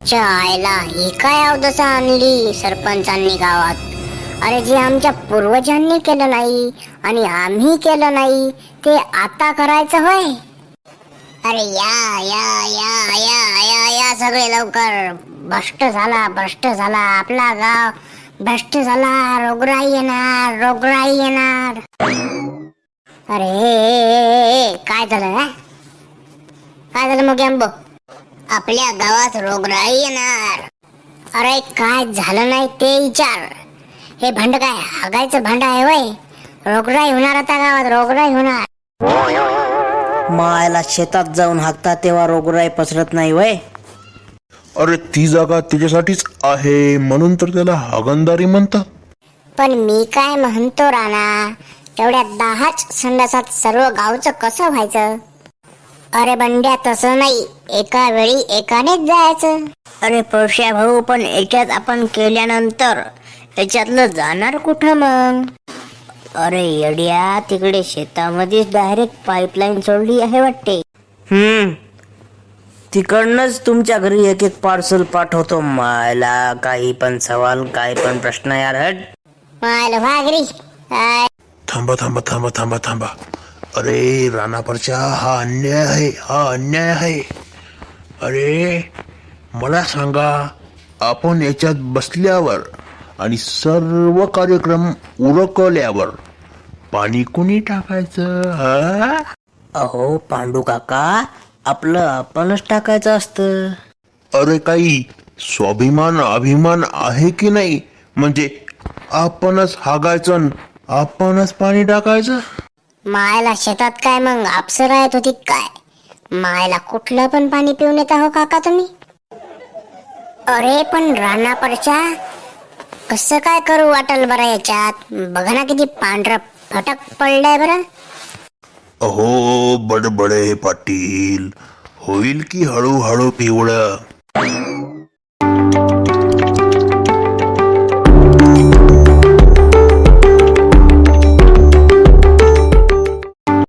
च्या आईला ही काय अवदसा आणली सरपंचांनी गावात. अरे जे आमच्या पूर्वजांनी केलं नाही आणि आम्ही केलं नाही ते आता करायचं होय. अरे या या या या या या सगळे लवकर. भ्रष्ट झाला आपला गाव, भ्रष्ट झाला. रोगराई येणार, रोगराई येणार. अरे काय झालं हा? काय झालं मग आंबो? आपल्या गावात रोगराई येणार. अरे काय झालं नाही ते विचार. हे भांड काय हागायचं भांड आहे वय? रोगराई होणार आता गावात, रोगराई होणार. मायला शेतात जाऊन हाकता तेव्हा रोगराई पसरत नाही वय. अरे ती जागा त्याच्यासाठीच आहे म्हणून तर त्याला हागणदारी म्हणतात. पण मी काय म्हणतो राणा, तेवढ्या 10च संडासात सर्व गावचं कसं व्हायचं? अरे बंड्या तसं नाही, एका वेळी एकानेच जायचं. अरे पळश्या भाऊ, पण याच्यात आपण केल्यानंतर याच्यातलं जाणार कुठं मग? अरे येड्या, तिकडे शेतामध्येच डायरेक्ट पाईपलाईन सोडली आहे वाटते. तिकडनंच तुमच्या घरी एक एक पार्सल पाठवतो. मायला काही पण सवाल, काही पण प्रश्न यार. हट मायला भागरी. थांबा थांबा थांबा थांबा थांबा. अरे राणापरच्या, हा अन्याय आहे, हा अन्याय आहे. अरे मला सांगा, आपण याच्यात बसल्यावर आणि सर्व कार्यक्रम उरकल्यावर पाणी कुणी टाकायचं हा? अहो पांडू काका, आपलं आपणच टाकायचं असतं. अरे काही स्वाभिमान अभिमान आहे की नाही? म्हणजे आपणच हागायचं न आपणच पाणी टाकायचं. मायला शेतात काय मग अप्सरा येत होती काय? मायला कुठलं पण पाणी पिऊन येता हो काका तुम्ही? अरे पण रानापरच्या कसं काय करू वाटल बरं याच्यात? बघा ना किती पांढरं फटक पडलंय बरं. अहो बडबडे पाटील, होईल की हळूहळू पिवळं.